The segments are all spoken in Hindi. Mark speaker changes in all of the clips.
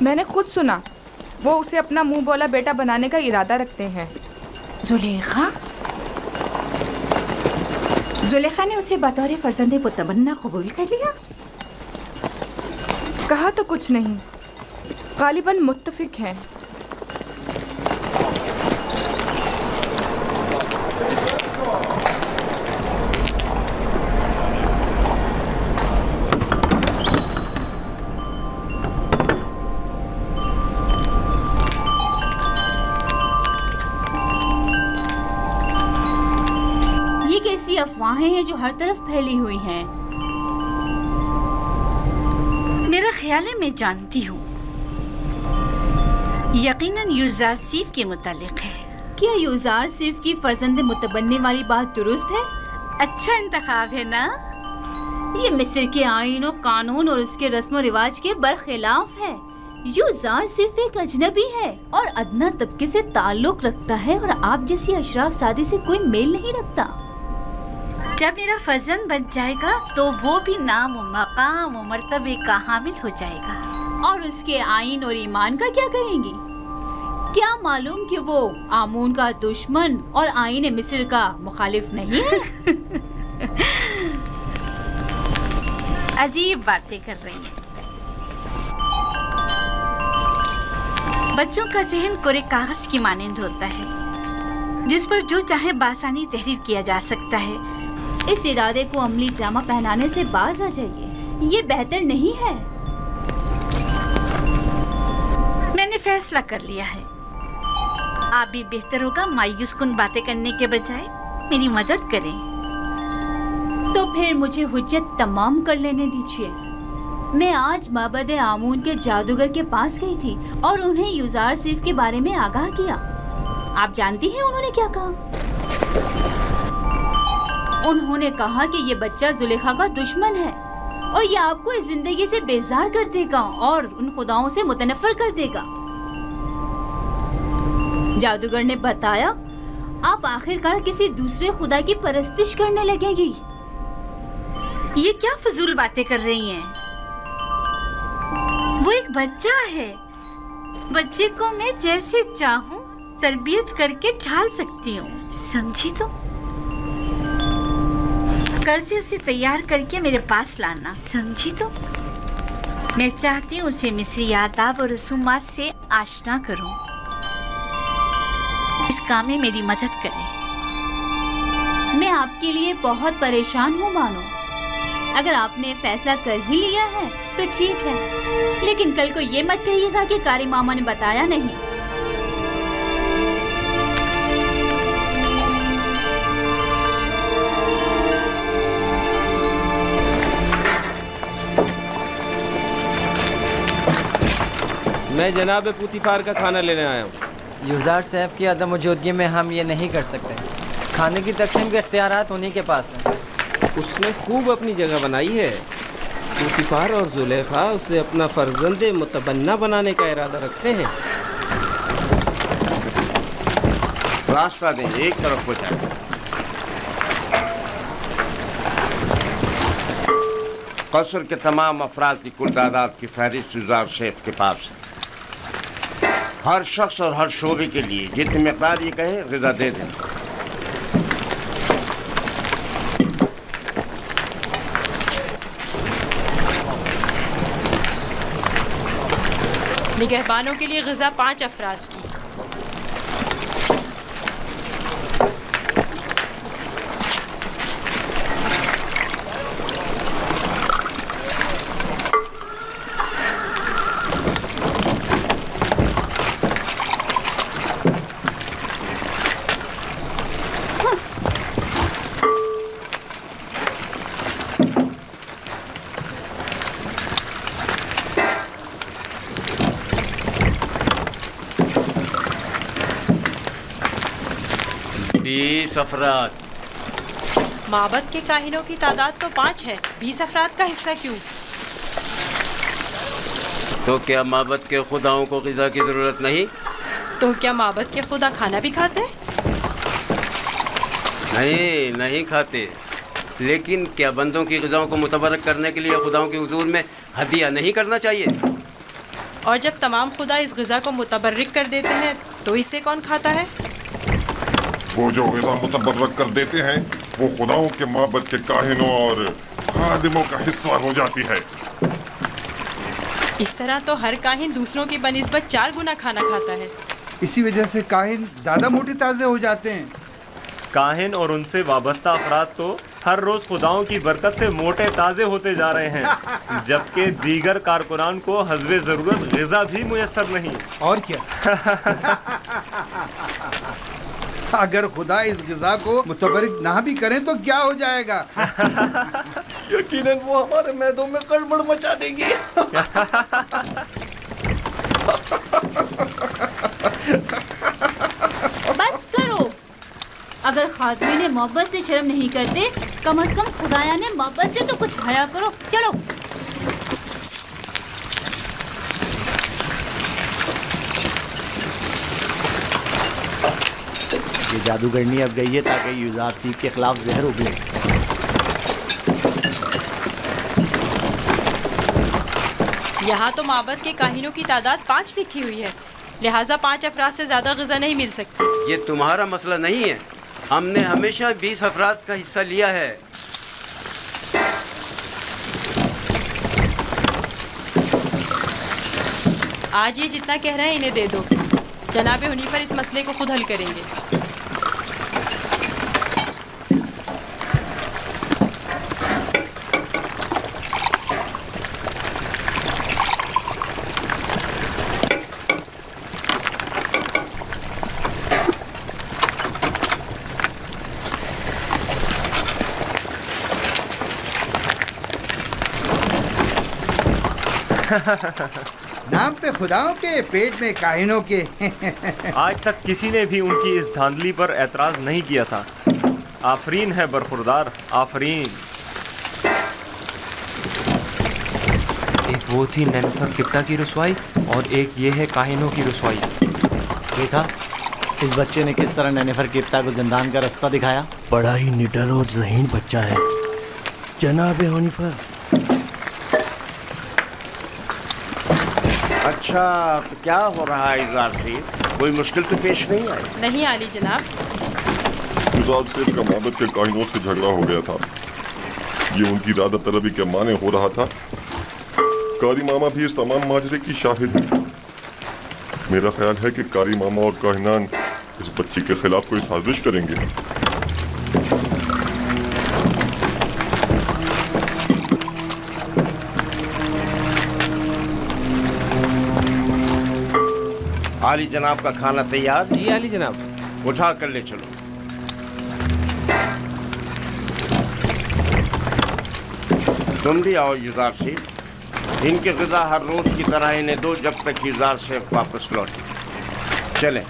Speaker 1: मैंने खुद सुना, वो उसे अपना मुंह बोला बेटा बनाने का इरादा रखते हैं।
Speaker 2: जुलेखा ने उसे बतौर फर्जंदे मुतमन्ना कबूल कर लिया?
Speaker 1: कहा तो कुछ नहीं, गालिबन मुत्तफिक हैं।
Speaker 3: ऐसी अफवाहें हैं जो हर तरफ फैली हुई हैं।
Speaker 2: मेरा ख्याल है मैं जानती हूँ, यकीनन यूज़ार सिफ के मुतालिक है।
Speaker 3: क्या यूज़ार सिफ की फर्जंद मुतबन्ने वाली बात दुरुस्त है?
Speaker 2: अच्छा इंतखाब है ना?
Speaker 3: ये मिस्र के आईन और कानून और उसके रस्म और रिवाज के बरखिलाफ है। यूज़ार सिर्फ एक अजनबी है और अदना तबके से ताल्लुक रखता है और आप जैसी अशराफ सादी से कोई मेल नहीं रखता।
Speaker 2: जब मेरा फर्जंद बन जाएगा तो वो भी नाम व मकाम व मर्तबे का हामिल हो जाएगा।
Speaker 3: और उसके आईन और ईमान का क्या करेंगी? क्या मालूम कि वो आमून का दुश्मन और आईन मिस्र का मुखालिफ नहीं है?
Speaker 2: अजीब बातें कर रही हैं। बच्चों का जहन कोरे कागज की मानंद होता है, जिस पर जो चाहे बासानी तहरीर किया जा सकता है।
Speaker 3: इस इरादे को अमली जामा पहनाने से बाज आ जाइए, ये बेहतर नहीं है।
Speaker 2: मैंने फैसला कर लिया है। आप भी बेहतर होगा मायूस कुन बातें करने के बजाय मेरी मदद करें।
Speaker 3: तो फिर मुझे हुज्जत तमाम कर लेने दीजिए। मैं आज माबद आमून के जादूगर के पास गई थी और उन्हें यूज़ार सिफ के बारे में आगाह किया। आप जानती हैं उन्होंने क्या कहा? उन्होंने कहा कि ये बच्चा जुलेखा का दुश्मन है और ये आपको इस जिंदगी से बेजार कर देगा और उन खुदाओं से मुतनफर कर देगा। जादूगर ने बताया, आप आखिरकार किसी दूसरे खुदा की परस्तिश करने लगेगी।
Speaker 2: ये क्या फजूल बातें कर रही हैं? वो एक बच्चा है। बच्चे को मैं जैसे चाहूं तरबियत करके ढाल सकती हूँ, समझी? तो कल से उसे तैयार करके मेरे पास लाना, समझी? तो मैं चाहती हूँ उसे मिस्री आदाब और रसूमात से आशना करूँ। इस काम में मेरी मदद करें।
Speaker 3: मैं आपके लिए बहुत परेशान हूँ बानो। अगर आपने फैसला कर ही लिया है तो ठीक है, लेकिन कल को ये मत कहिएगा कि कारी मामा ने बताया नहीं।
Speaker 4: मैं जनाब पुतिफार का खाना लेने आया हूँ।
Speaker 5: यूज़ार साहब की अदम मौजूदगी में हम ये नहीं कर सकते। खाने की तकसीम के इख्तियारात उन्हीं के पास हैं।
Speaker 4: उसने खूब अपनी जगह बनाई है। पुतिफार और जुलेखा उसे अपना फर्जंद मुतबन्ना बनाने का इरादा रखते हैं।
Speaker 6: रास्ता दें, एक तरफ हो जाए। कसर के तमाम अफराद की कुल तादाद की फहरिस्त यूज़ार शेफ के पास है। हर शख्स और हर शोबे के लिए जितनी मकदार ये कहे ग़िज़ा दे दें।
Speaker 7: निगहबानों के लिए ग़िज़ा 5 अफराद की।
Speaker 8: अफराद।
Speaker 7: माबद के काहिनों की तादाद तो 5 है, 20 अफराद का हिस्सा क्यों?
Speaker 8: तो क्या माबद के खुदाओं को ग़िज़ा की ज़रूरत नहीं?
Speaker 7: तो क्या माबद के खुदा खाना भी खाते?
Speaker 8: नहीं, नहीं खाते। लेकिन क्या बंदों की ग़िज़ाओं को मुतबरक करने के लिए खुदाओं के हुजूर में हदिया नहीं करना चाहिए?
Speaker 7: और जब तमाम खुदा इस ग़िज़ा को मुतबर्रिक कर देते हैं तो इसे कौन खाता है?
Speaker 9: वो जो ग़िज़ा मुतबर्रक कर देते हैं वो खुदाओं के माबद के काहिनों और खादिमों का हिस्सा हो जाती है।
Speaker 7: इस तरह तो हर काहिन दूसरों की बनिस्बत 4 गुना खाना खाता है।
Speaker 10: इसी वजह से काहिन ज़्यादा मोटे ताज़े हो जाते हैं।
Speaker 11: काहिन और उनसे वाबस्ता अफराद तो हर रोज खुदाओं की बरकत से मोटे ताज़े होते जा रहे हैं, जबकि दीगर कारकुनान को हस्बे ज़रूरत ग़िज़ा भी मुयस्सर नहीं।
Speaker 10: और क्या अगर खुदा इस ग़िज़ा को मुतबर्रिक ना भी करें तो क्या हो जाएगा?
Speaker 12: यकीनन वो हमारे मैदों में गड़बड़ मचा देंगे।
Speaker 3: बस करो। अगर खातमीन मोहब्बत से शर्म नहीं करते, कम से कम खुदाया ने मोहब्बत से तो कुछ हया करो। चलो।
Speaker 12: ये जादूगरनी अब गई है ताकि यूज़ार सीफ के खिलाफ जहर उगले।
Speaker 7: यहाँ तो माबद के काहिनों की तादाद 5 लिखी हुई है, लिहाजा 5 अफराद से ज़्यादा ग़िज़ा नहीं मिल सकती।
Speaker 8: ये तुम्हारा मसला नहीं है। हमने हमेशा 20 अफराद का हिस्सा लिया है।
Speaker 7: आज ये जितना कह रहे हैं इन्हें दे दो। जनाब हुनीफर इस मसले को खुद हल करेंगे।
Speaker 10: नाम पे खुदाओं के, पेट में काहिनों के।
Speaker 11: आज तक किसी ने भी उनकी इस धांधली पर एतराज़ नहीं किया था। आफरीन है बरखुरदार, आफरीन।
Speaker 13: एक वो थी नेनुफर किप्ता की रुसवाई और एक ये है काहिनों की रुसवाई।
Speaker 12: देखा इस बच्चे ने किस तरह नेनुफर किप्ता को जिंदान का रास्ता दिखाया। बड़ा ही निडर और ज़हीन बच्चा है जनाब हुनीफर।
Speaker 6: अच्छा, तो क्या हो रहा है यूज़ार सीफ? कोई मुश्किल तो पेश नहीं आई?
Speaker 7: नहीं आली जनाब।
Speaker 9: यूज़ार सीफ का माबद के काहिनों से झगड़ा हो गया था। ये उनकी ज़्यादा तलबी के माने हो रहा था। कारी मामा भी इस तमाम माजरे की शाहिद है। मेरा ख्याल है कि कारी मामा और काहिनान इस बच्चे के खिलाफ कोई साजिश करेंगे।
Speaker 6: आली जनाब का खाना तैयार?
Speaker 4: जी आली जनाब।
Speaker 6: उठा कर ले चलो। तुम भी आओ यूज़ार सीफ। इनके ग़िज़ा हर रोज़ की तरह इन्हें दो जब तक यूज़ार सीफ वापस लौटे। चलें।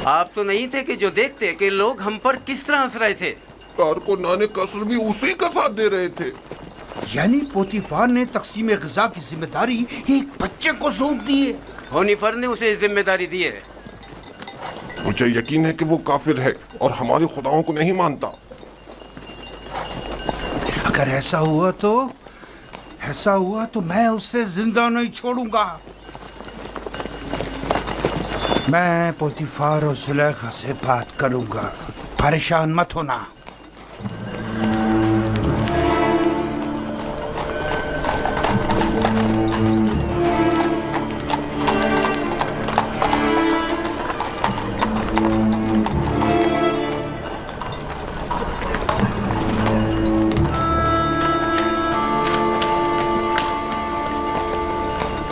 Speaker 8: आप तो नहीं थे कि जो देखते कि लोग हम पर किस तरह हंस रहे थे।
Speaker 9: कारकुनान कसर भी उसी का साथ दे रहे थे।
Speaker 10: यानी पोतीफार ने तकसीम ग़िज़ा की जिम्मेदारी एक बच्चे को सौंप दी है।
Speaker 8: हुनीफर ने उसे जिम्मेदारी दी है।
Speaker 9: मुझे यकीन है कि वो काफिर है और हमारे खुदाओं को नहीं मानता।
Speaker 10: अगर ऐसा हुआ तो मैं उसे जिंदा नहीं छोड़ूंगा। मैं पोतीफार और जुलेखा से बात करूंगा, परेशान मत होना।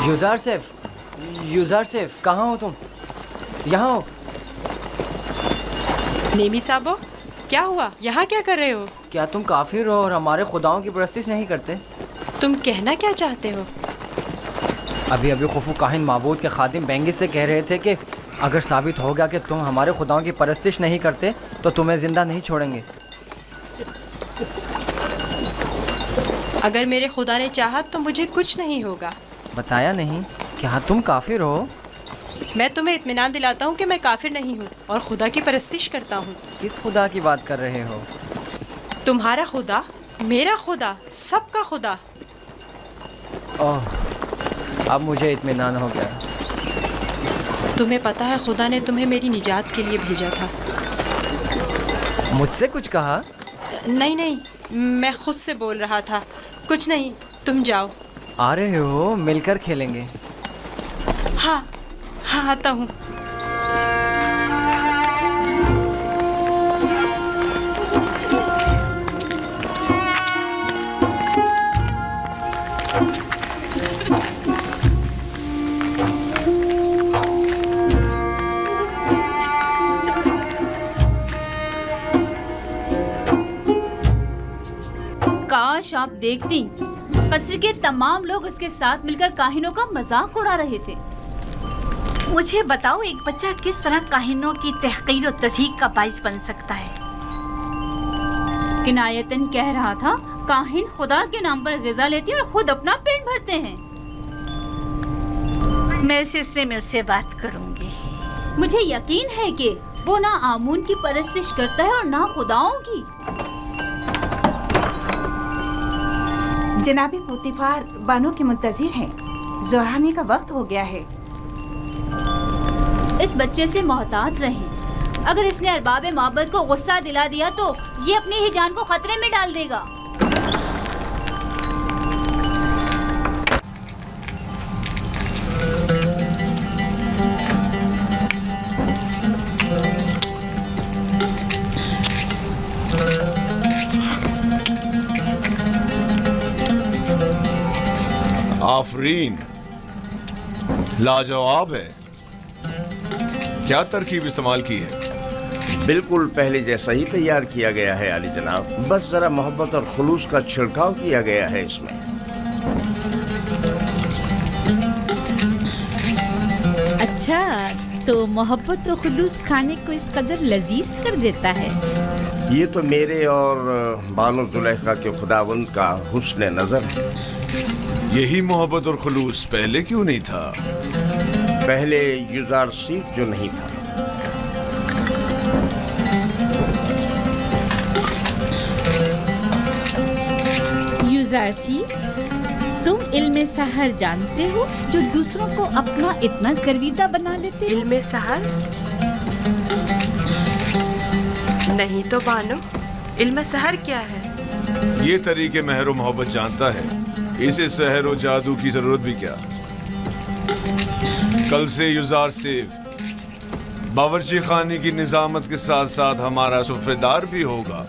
Speaker 5: यूज़ार सेफ कहाँ हो तुम? यहाँ हो।
Speaker 7: नेमी साहबो, क्या हुआ? यहाँ क्या कर रहे हो?
Speaker 5: क्या तुम काफिर हो और हमारे खुदाओं की परस्तिश नहीं करते?
Speaker 7: तुम कहना क्या चाहते हो?
Speaker 5: अभी खुफू काहिन माबूद के खादिम बेंगिस से कह रहे थे कि अगर साबित हो गया कि तुम हमारे खुदाओं की परस्तिश नहीं करते तो तुम्हें जिंदा नहीं छोड़ेंगे।
Speaker 7: अगर मेरे खुदा ने चाहा तो मुझे कुछ नहीं होगा।
Speaker 5: बताया नहीं? क्या तुम काफिर हो?
Speaker 7: मैं तुम्हें इत्मीनान दिलाता हूँ कि मैं काफिर नहीं हूँ और खुदा की परस्तिश करता हूँ।
Speaker 5: किस खुदा की बात कर रहे हो?
Speaker 7: तुम्हारा खुदा, मेरा खुदा, सबका खुदा।
Speaker 5: ओह, अब मुझे इत्मीनान हो गया।
Speaker 7: तुम्हें पता है खुदा ने तुम्हें मेरी निजात के लिए भेजा था।
Speaker 5: मुझसे कुछ कहा?
Speaker 7: नहीं नहीं, मैं खुद से बोल रहा था। कुछ नहीं, तुम जाओ।
Speaker 5: आ रहे हो? मिलकर खेलेंगे।
Speaker 7: हाँ हाँ, आता हूँ।
Speaker 3: काश आप देखती, कसर के तमाम लोग उसके साथ मिलकर काहिनों का मजाक उड़ा रहे थे।
Speaker 2: मुझे बताओ, एक बच्चा किस तरह काहिनों की तहकीर और तज़हीक का बाइस बन सकता है?
Speaker 3: किनायतन कह रहा था, काहिन खुदा के नाम पर ग़िज़ा लेते और खुद अपना पेट भरते हैं।
Speaker 2: मैं इस सिलसिले में उससे बात करूंगी।
Speaker 3: मुझे यकीन है कि वो ना आमून की परस्तिश करता है और ना खुदाओं की।
Speaker 14: जनाबे पोतीफार बानो के मुंतज़िर हैं। ज़ोहाने का वक्त हो गया है।
Speaker 3: इस बच्चे से मोहतात रहें। अगर इसने अरबाब माबद को गुस्सा दिला दिया तो ये अपनी ही जान को खतरे में डाल देगा।
Speaker 15: आफरीन, लाजवाब है। क्या तरकीब इस्तेमाल की है?
Speaker 6: बिल्कुल पहले जैसा ही तैयार किया गया है आली जनाब, बस जरा मोहब्बत और खुलूस का छिड़काव किया गया है इसमें।
Speaker 2: अच्छा, तो मोहब्बत और खुलूस खाने को इस कदर लजीज कर देता है।
Speaker 6: ये तो मेरे और बानो जुलेखा के खुदावंद का हुस्न नजर है।
Speaker 15: यही मोहब्बत और खुलूस पहले क्यों नहीं था?
Speaker 6: पहले युजार सीफ जो नहीं था।
Speaker 2: युजार सीफ, तुम इल्मे सहर जानते हो जो दूसरों को अपना इतना गर्विदा बना लेते?
Speaker 1: इल्मे सहर? नहीं तो बानो, इल्मे सहर क्या है?
Speaker 15: ये तरीके महर और मोहब्बत जानता है। इसे सहर और जादू की जरूरत भी क्या? कल से युजार सेफ बावर्ची खाने की निजामत के साथ साथ हमारा सुफ्रेदार भी होगा।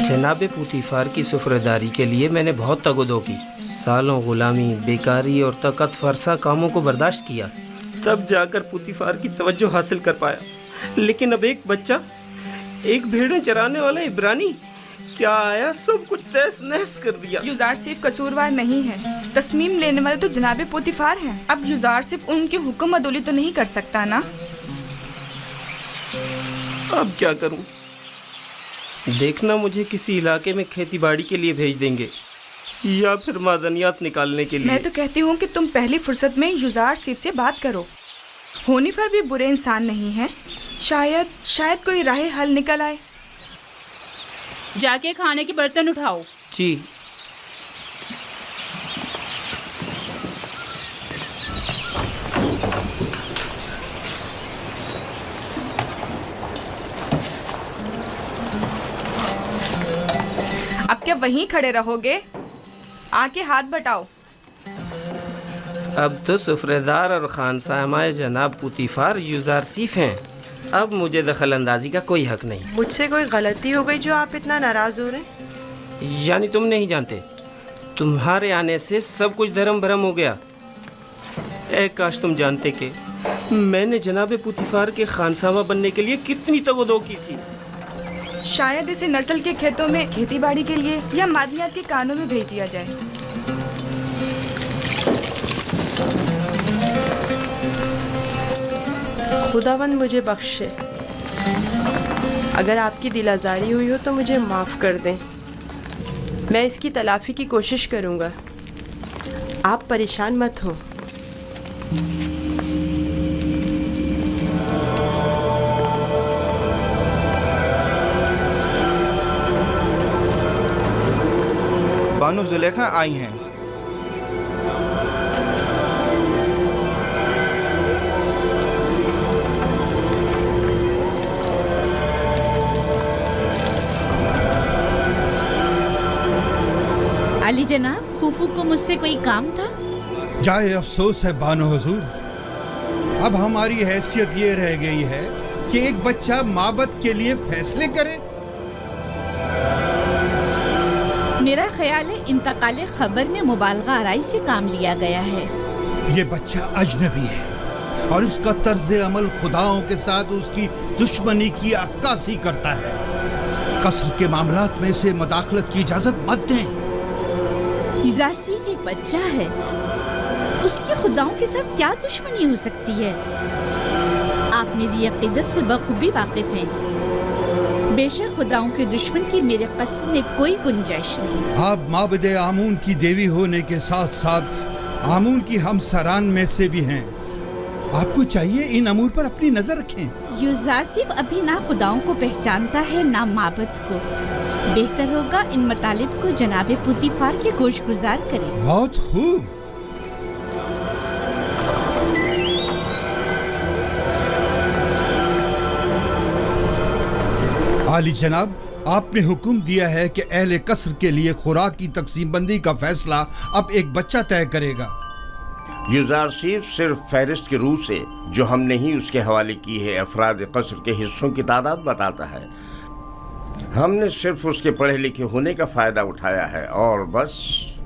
Speaker 4: जनाब पुतीफार की सुफरदारी के लिए मैंने बहुत तगदो की। सालों गुलामी, बेकारी और तकत फरसा कामों को बर्दाश्त किया, तब जाकर पुतीफार की तवज्जो हासिल कर पाया। लेकिन अब एक बच्चा, एक भेड़ें चराने वाला इब्रानी क्या आया, सब कुछ तहस नहस कर दिया।
Speaker 1: युजार सिर्फ कसूरवार नहीं है, तस्मीम लेने वाले तो जनाब पुतीफार हैं। अब युजार सिर्फ उनके हुक्म अदोली तो नहीं कर सकता ना।
Speaker 4: अब क्या करूं? देखना मुझे किसी इलाके में खेतीबाड़ी के लिए भेज देंगे या फिर मादनियात निकालने के लिए।
Speaker 1: मैं तो कहती हूँ कि तुम पहली फुर्सत में युजार सिर्फ से बात करो। होनीफर भी बुरे इंसान नहीं है, शायद कोई राह हल निकल आए।
Speaker 3: जाके खाने के बर्तन उठाओ।
Speaker 4: जी।
Speaker 1: अब क्या वहीं खड़े रहोगे? आके हाथ बटाओ।
Speaker 4: अब तो सुफ्रेदार और खानसामाए जनाब पुतीफार यूजारसीफ हैं। अब मुझे दखल अंदाजी का कोई हक नहीं।
Speaker 7: मुझसे कोई गलती हो गई जो आप इतना नाराज हो रहे हैं?
Speaker 4: यानी तुम नहीं जानते, तुम्हारे आने से सब कुछ धर्म भरम हो गया। ए काश तुम जानते कि मैंने जनाब पुतीफार के खानसामा बनने के लिए कितनी तगदो की थी।
Speaker 1: शायद इसे नस्ल के खेतों में खेतीबाड़ी के लिए या मादियात के कानों में भेज दिया जाए।
Speaker 7: खुदावंद मुझे बख्शे। अगर आपकी दिल आज़ारी हुई हो तो मुझे माफ़ कर दें। मैं इसकी तलाफ़ी की कोशिश करूँगा। आप परेशान मत हो।
Speaker 16: बानो जुलेखा आई हैं।
Speaker 2: अली जनाब, फूफू को मुझसे कोई काम था?
Speaker 10: जाए अफसोस है बानो हुजूर, अब हमारी हैसियत ये रह गई है कि एक बच्चा माबद के लिए फैसले करे।
Speaker 2: मेरा ख्याल है इंतकाले खबर में मुबालगा आराई से काम लिया गया है।
Speaker 10: ये बच्चा अजनबी है और उसका तर्ज अमल खुदाओं के साथ उसकी दुश्मनी की अक्कासी करता है। कसर के मामलात में इसे मुदाखलत की इजाजत मत दें।
Speaker 2: यूजारसीफ एक बच्चा है, उसकी खुदाओं के साथ क्या दुश्मनी हो सकती है? आप मेरी अकीदत से बखूबी वाकिफ हैं। बेशक खुदाओं के दुश्मन की मेरे कसम में कोई गुंजाइश नहीं।
Speaker 10: आप माबदे आमून की देवी होने के साथ साथ आमून की हमसरान में से भी हैं। आपको चाहिए इन अमूर पर अपनी नजर रखें।
Speaker 2: यूजारसीफ अभी ना खुदाओं को पहचानता है ना माबद को। बेहतर होगा इन मतालिब को जनाबे पुतीफार के गोशगुजार करें।
Speaker 10: बहुत खूब। आली जनाब, आपने हुक्म दिया है कि अहले कसर के लिए खुराक की तकसीम बंदी का फैसला अब एक बच्चा तय करेगा।
Speaker 6: यूजारसीफ सिर्फ फहरिस्त के रूह से जो हमने ही उसके हवाले की है अफराद कसर के हिस्सों की तादाद बताता है। हमने सिर्फ उसके पढ़े लिखे होने का फायदा उठाया है और बस।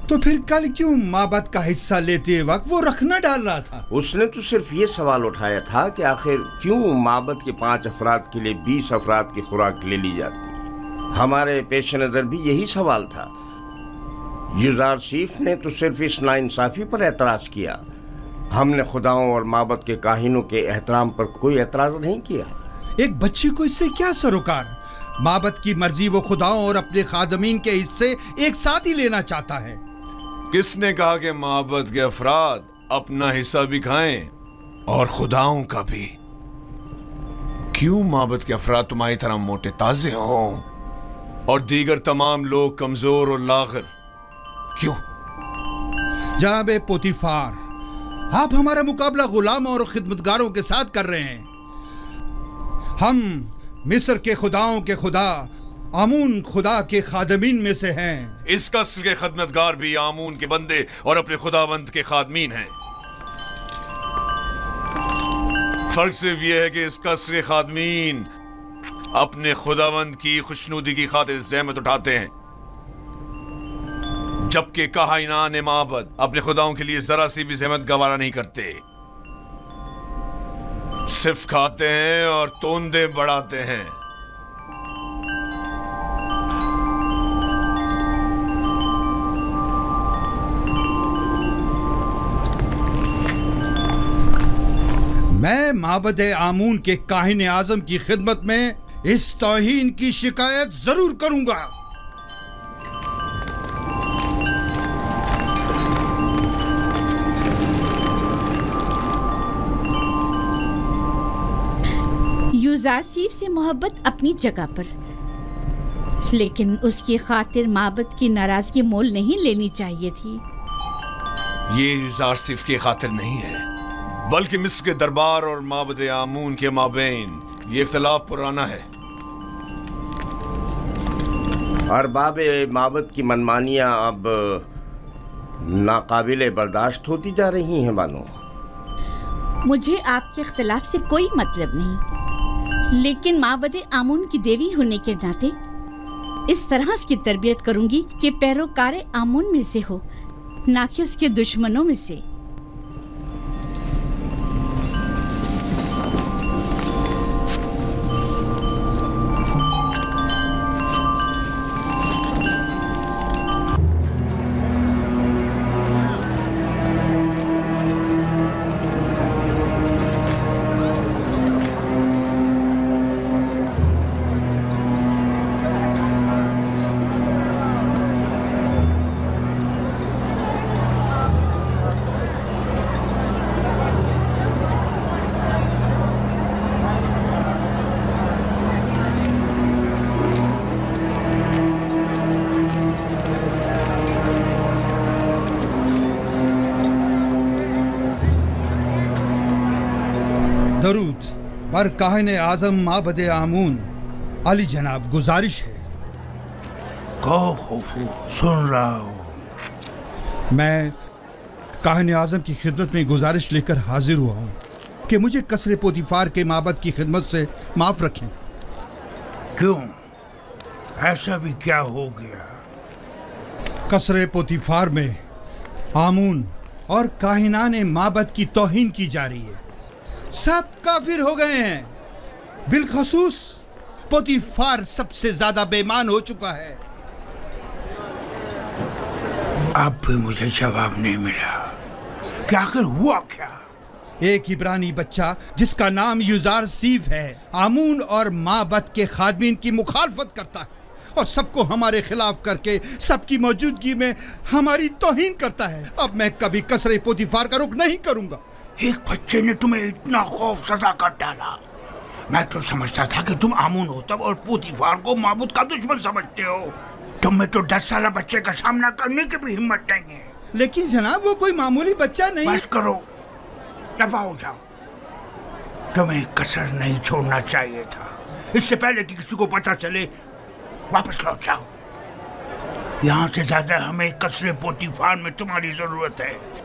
Speaker 10: तो फिर कल क्यों माबद का हिस्सा लेते वक्त वो रखना डाल रहा था?
Speaker 6: उसने तो सिर्फ ये सवाल उठाया था कि आखिर क्यों माबद के 5 अफराद के लिए 20 अफराद की खुराक ले ली जाती। हमारे पेश नज़र भी यही सवाल था। यूजारसीफ ने तो सिर्फ इस नाइंसाफी पर एतराज़ किया। हमने खुदाओं और माबद के काहिनों के एहतराम पर कोई एतराज़ नहीं किया।
Speaker 10: एक बच्चे को इससे क्या सरोकार? माबद की मर्जी वो खुदाओं और अपने खादमीन के हिस्से एक साथ ही लेना चाहता है।
Speaker 15: किसने कहा कि माबद के अफराद अपना हिस्सा भी खाएं और खुदाओं का भी? क्यों माबद के अफराद तुम्हारी तरह मोटे ताजे हों और दीगर तमाम लोग कमजोर और लागर? क्यों?
Speaker 10: जनाबे पोतीफार, आप हमारा मुकाबला गुलामों और खिदमतगारों के साथ कर रहे हैं। हम मिस्र के खुदाओं के खुदा आमून खुदा के खादमीन में से हैं।
Speaker 15: इस कसर के खदमतगार भी आमून के बंदे और अपने खुदावंद के खादमीन हैं। फर्क सिर्फ यह है कि इस कसर के खादमीन अपने खुदावंद की खुशनुदी की खातिर ज़हमत उठाते हैं, जबकि काहिनान माबद अपने खुदाओं के लिए जरा सी भी ज़हमत गवारा नहीं करते। सिर्फ खाते हैं और तोंदे बढ़ाते हैं।
Speaker 10: मैं माबदे आमून के काहिन आजम की खिदमत में इस तौहीन की शिकायत जरूर करूंगा।
Speaker 2: यूजारसीफ से मोहब्बत अपनी जगह पर, लेकिन उसकी खातिर माबद की नाराजगी मोल नहीं लेनी चाहिए थी।
Speaker 15: ये यूजारसीफ की खातिर नहीं है, बल्कि मिस्र के दरबार और माबद आमून के माबैन ये इख्तिलाफ पुराना है।
Speaker 6: अरबाब माबद की मनमानियां अब नाकाबिले बर्दाश्त होती जा रही हैं बानो।
Speaker 2: मुझे आपके इख्तिलाफ से कोई मतलब नहीं, लेकिन माबद आमून की देवी होने के नाते इस तरह उसकी तरबियत करूंगी कि पैरोकार आमून में से हो, ना कि उसके दुश्मनों में से।
Speaker 10: दरूद पर काहिन आजम माबद आमून अली जनाब, गुजारिश है।
Speaker 17: कहो खुफू, सुन रहा हूँ।
Speaker 10: मैं काहिन आजम की खिदमत में गुजारिश लेकर हाजिर हुआ हूँ कि मुझे कसरे पोतीफार के माबद की खिदमत से माफ रखें।
Speaker 17: क्यों? ऐसा भी क्या हो गया?
Speaker 10: कसरे पोतीफार में आमून और काहिनाने माबद की तौहीन की जा रही है। सब काफिर हो गए हैं, बिलखसूस पोतीफार सबसे ज्यादा बेईमान हो चुका है।
Speaker 17: अब भी मुझे जवाब नहीं मिला कि आखिर हुआ क्या?
Speaker 10: एक इब्रानी बच्चा जिसका नाम युजार सीफ है, आमून और माबद के खादमीन की मुखालफत करता है और सबको हमारे खिलाफ करके सबकी मौजूदगी में हमारी तौहीन करता है। अब मैं कभी कसरे पोतीफार का रुख नहीं करूंगा।
Speaker 17: एक बच्चे ने तुम्हें इतना खौफ सजा कर डाला। मैं तो समझता था कि तुम आमून हो तब और पोतीफार को माबूद का दुश्मन समझते हो। तुम में तो 10 साल बच्चे का सामना करने की भी हिम्मत नहीं है।
Speaker 10: लेकिन जनाब, वो कोई मामूली बच्चा नहीं।
Speaker 17: बस करो, दफा हो जाओ। तुम्हें कसर नहीं छोड़ना चाहिए था। इससे पहले कि किसी को पता चले वापस लौट जाओ। यहाँ से ज्यादा हमें कसरे पोतीफार में तुम्हारी जरूरत है।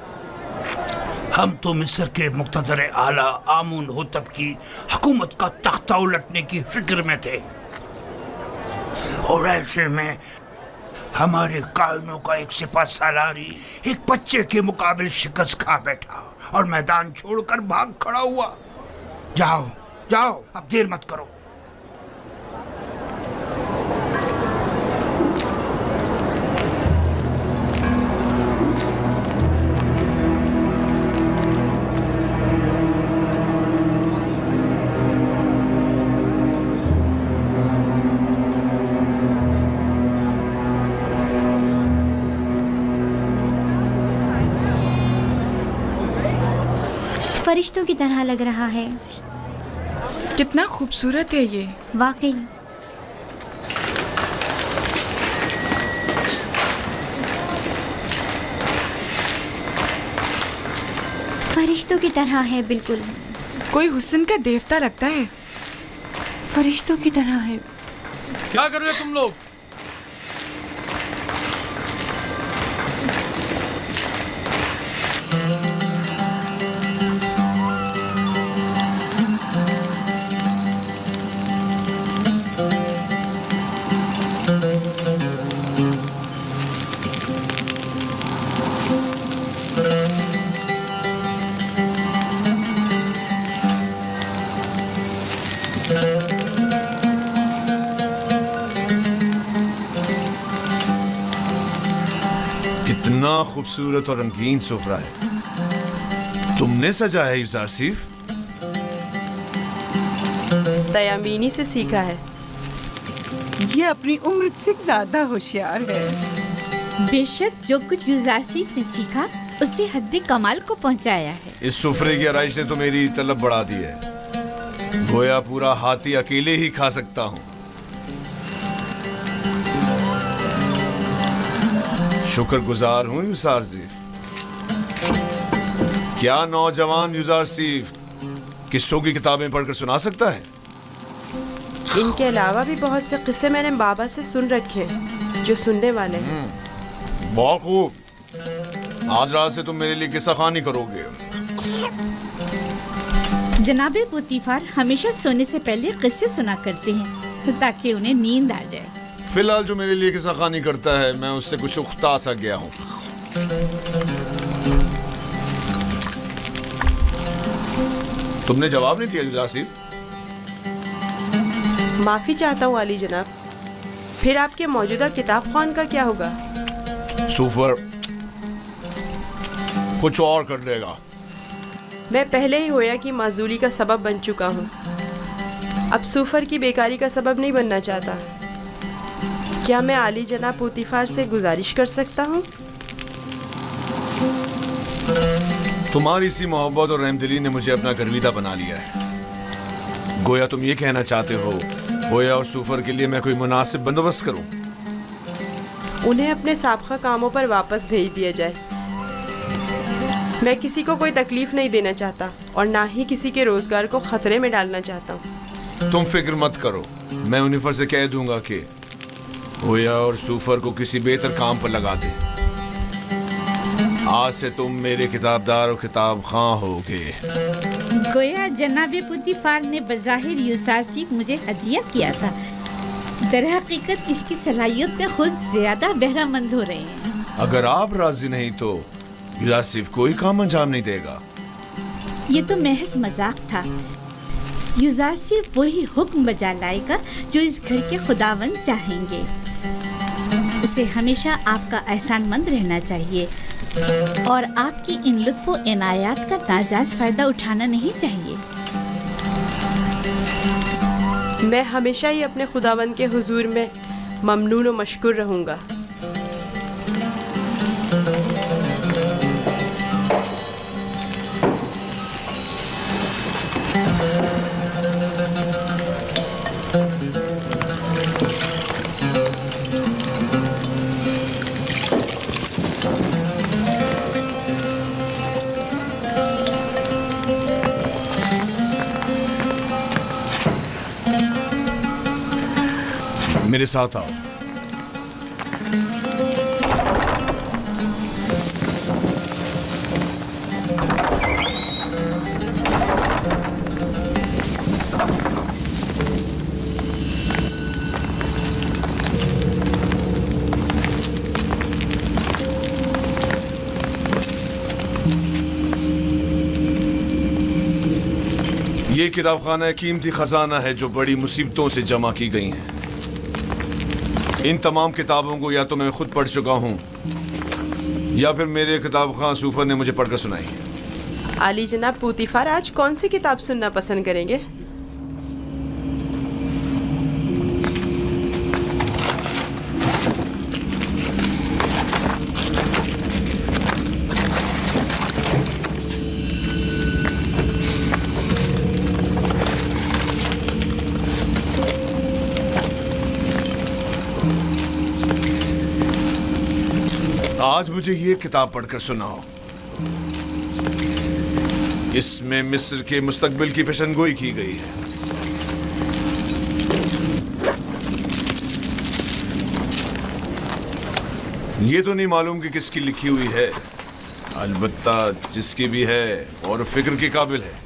Speaker 17: हम तो मिस्र के मुक़्तदर आला आमून होतब की हुकूमत का तख्ता उलटने की फिक्र में थे, और ऐसे में हमारे कायनों का एक सिपा सालारी एक बच्चे के मुकाबले शिकस्त खा बैठा और मैदान छोड़कर भाग खड़ा हुआ। जाओ जाओ, अब देर मत करो।
Speaker 18: फरिश्तों की तरह लग रहा है।
Speaker 1: कितना खूबसूरत है ये,
Speaker 18: वाकई। फरिश्तों की तरह है, बिल्कुल।
Speaker 1: कोई हुस्न का देवता लगता है।
Speaker 18: फरिश्तों की तरह है।
Speaker 19: क्या कर रहे हो तुम लोग?
Speaker 15: कितना खूबसूरत और रंगीन सुफ्रा है। तुमने सजा है युजार सीफ?
Speaker 7: तयामीनी से सीखा है।
Speaker 14: ये अपनी उम्र से ज्यादा होशियार है।
Speaker 2: बेशक जो कुछ युजारसीफ ने सीखा उसे हद्द कमाल को पहुंचाया है।
Speaker 15: इस सुफरे की आराइश ने तो मेरी तलब बढ़ा दी है। गोया पूरा हाथी अकेले ही खा सकता हूँ। शुक्रगुजार हूँ युजार सीफ। क्या नौजवान युजार सीफ किस्सों की किताबें पढ़कर सुना सकता है?
Speaker 7: इनके अलावा भी बहुत से किस्से मैंने बाबा से सुन रखे हैं जो सुनने वाले हैं।
Speaker 15: बहुत खूब। आज रात से तुम मेरे लिए किस्सा कहानी करोगे।
Speaker 2: जनाबे पुतीफार हमेशा सोने से पहले किस्से सुना करते हैं ताकि उन्हें नींद आ जाए।
Speaker 15: फिलहाल जो मेरे लिए किस्सा कहानी करता है मैं उससे कुछ उख्ता सा गया हूँ। तुमने जवाब नहीं दिया जुज़ार सीफ।
Speaker 7: माफ़ी चाहता हूँ आली जनाब। फिर आपके मौजूदा किताब खान का क्या होगा?
Speaker 15: सूफर कुछ और कर लेगा।
Speaker 7: मैं पहले ही होया की माजूली का सबब बन चुका हूँ। अब सूफर की बेकारी का सबब नहीं बनना चाहता। क्या मैं आली जनाब पुतीफार से गुजारिश कर सकता हूँ?
Speaker 15: तुम्हारी सी मोहब्बत और रहमदिली ने मुझे अपना गर्विदा बना लिया है। गोया तुम ये कहना चाहते हो गोया और सूफर के लिए मैं कोई मुनासिब बंदोबस्त करूं।
Speaker 7: उन्हें अपने साबका कामों पर वापस भेज दिया जाए। मैं किसी को कोई तकलीफ नहीं देना चाहता और ना ही किसी के रोजगार को खतरे में डालना चाहता हूँ।
Speaker 15: तुम फिक्र मत करो, मैं उन्हीं से कह दूंगा कि गोया और सूफर को किसी बेहतर काम पर लगा दे। आज से तुम मेरे किताबदार और किताब खां होगे।
Speaker 2: गोया जनाबे पुतीफार ने बज़ाहिर यूसासिफ मुझे हदिया किया था। दरहकीकत इसकी सलाहियत में खुद ज्यादा बहरामंद हो रहे हैं।
Speaker 15: अगर आप राजी नहीं तो यूसासिफ कोई काम अंजाम नहीं देगा।
Speaker 2: ये तो महज मजाक था। यूसासिफ वही हुक्म बजा लाएगा जो इस घर के खुदावंद चाहेंगे। उसे हमेशा आपका एहसानमंद रहना चाहिए और आपकी इन लुत्फ़ो इनायात का नाजायज़ फ़ायदा उठाना नहीं चाहिए।
Speaker 7: मैं हमेशा ही अपने खुदावंद के हुजूर में ममनून और मशकूर रहूँगा।
Speaker 15: मेरे साथ आओ। ये किताबखाना कीमती खजाना है जो बड़ी मुसीबतों से जमा की गई है। इन तमाम किताबों को या तो मैं खुद पढ़ चुका हूँ या फिर मेरे किताब खां सूफर ने मुझे पढ़कर सुनाई।
Speaker 7: आली जनाब पुतीफार आज कौन सी किताब सुनना पसंद करेंगे?
Speaker 15: आज मुझे ये किताब पढ़कर सुनाओ। इसमें मिस्र के मुस्तकबिल की पेशनगोई की गई है। ये तो नहीं मालूम कि किसकी लिखी हुई है, अलबत्ता जिसकी भी है और फिक्र के काबिल है।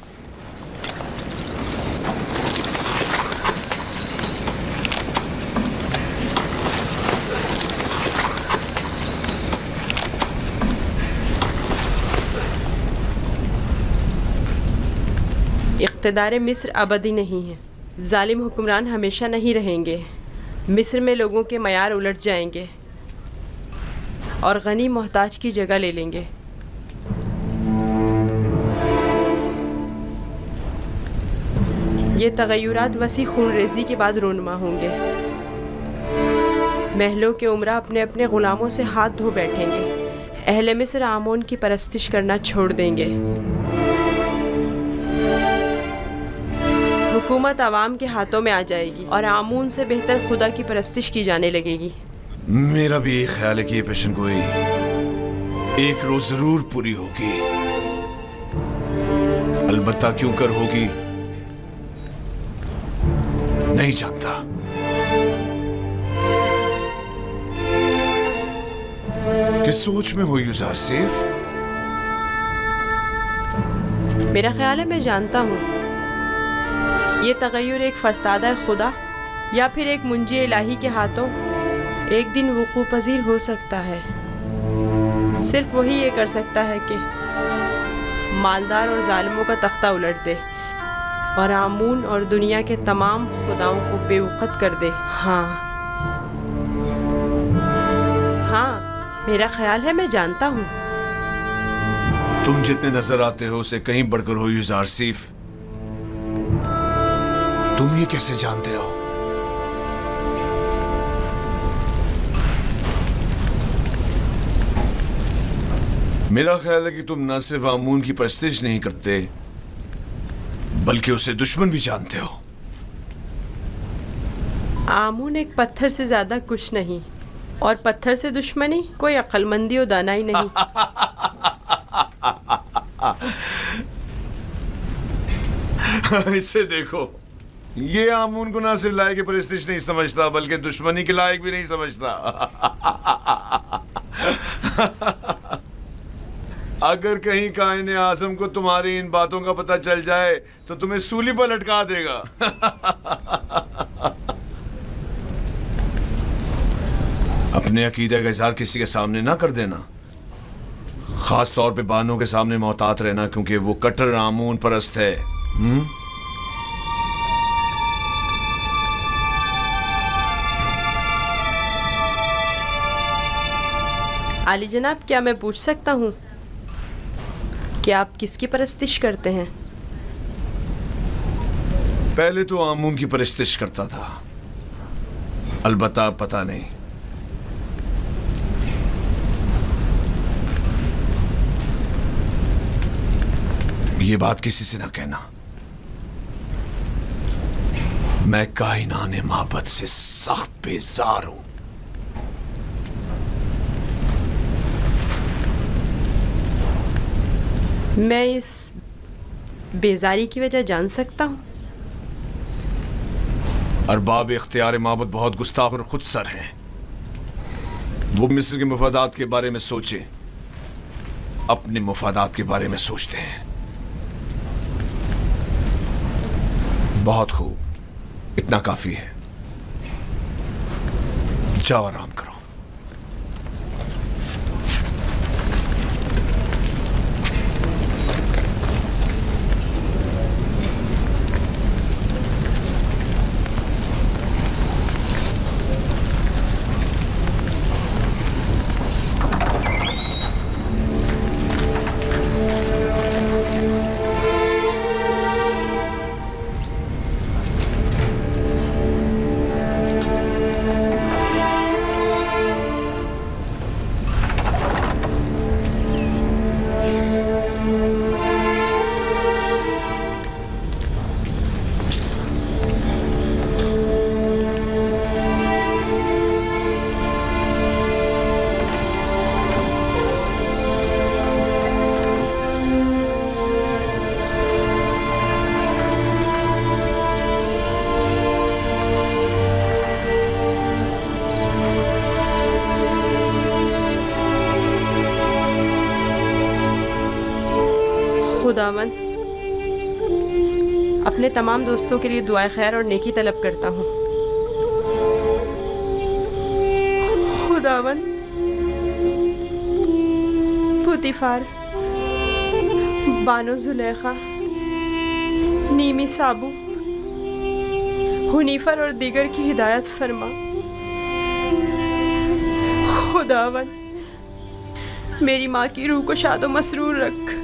Speaker 7: इक़्तिदार मिस्र अबदी नहीं है। जालिम हुक्मरान हमेशा नहीं रहेंगे। मिस्र में लोगों के मयार उलट जाएंगे और गनी मोहताज की जगह ले लेंगे। ये तगय्युरात वसी खूनरेज़ी के बाद रोनमा होंगे। महलों के उमरा अपने अपने ग़ुलामों से हाथ धो बैठेंगे। अहले मिस्र आमोन की परस्तिश करना छोड़ देंगे। हुकूमत आवाम के हाथों में आ जाएगी और आमून से बेहतर खुदा की परस्तिश की जाने लगेगी।
Speaker 15: मेरा भी एक ख्याल है कि ये पेशनगोई एक रोज जरूर पूरी होगी। अलबत्ता क्यों कर होगी नहीं जानता। किस सोच में हो युजार सिफ?
Speaker 7: मेरा ख्याल है मैं जानता हूँ ये तगय्युर एक फस्तादा खुदा या फिर एक मुंजी इलाही के हाथों एक दिन वुकू पजीर हो सकता है। सिर्फ वही ये कर सकता है कि मालदार और जालिमों का तख्ता उलट दे और आमून और दुनिया के तमाम खुदाओं को बेवकत कर दे। हाँ हाँ, मेरा ख्याल है मैं जानता हूँ।
Speaker 15: तुम जितने नजर आते हो उसे कहीं बढ़कर हो युजार सिफ। तुम ये कैसे जानते हो? मेरा ख्याल है कि तुम न सिर्फ आमून की परस्तिश नहीं करते बल्कि उसे दुश्मन भी जानते हो।
Speaker 7: आमून एक पत्थर से ज्यादा कुछ नहीं और पत्थर से दुश्मनी कोई अक्लमंदी और दानाई नहीं।
Speaker 15: इसे देखो, ये आमून को ना सिर्फ लायक परस्तिश नहीं समझता बल्कि दुश्मनी के लायक भी नहीं समझता। अगर कहीं कायने आज़म को तुम्हारी इन बातों का पता चल जाए तो तुम्हें सूली पर लटका देगा। अपने अकीदे का इज़हार किसी के सामने ना कर देना, खास तौर पे बानों के सामने मोहतात रहना, क्योंकि वो कट्टर आमून परस्त है।
Speaker 7: आली जनाब, क्या मैं पूछ सकता हूँ कि आप किसकी परस्तिश करते हैं?
Speaker 15: पहले तो आमून की परस्तिश करता था, अलबत्ता पता नहीं। ये बात किसी से ना कहना। मैं कायनाने मोहब्बत से सख्त बेजार हूं।
Speaker 7: मैं इस बेजारी की वजह जान सकता हूँ?
Speaker 15: अरबाब इख्तियार माबद बहुत गुस्ताख और खुदसर हैं। वो मिस्र के मुफादात के बारे में सोचे, अपने मुफादात के बारे में सोचते हैं। बहुत खूब, इतना काफी है। जाओ आराम करो।
Speaker 7: खुदावन, अपने तमाम दोस्तों के लिए दुआ खैर और नेकी तलब करता हूँ। खुदावन, पुतीफार, बानो जुलेखा, नीमी साबू, हुनीफर और दीगर की हिदायत फरमा। खुदावन, मेरी माँ की रूह को शादो मसरूर रख।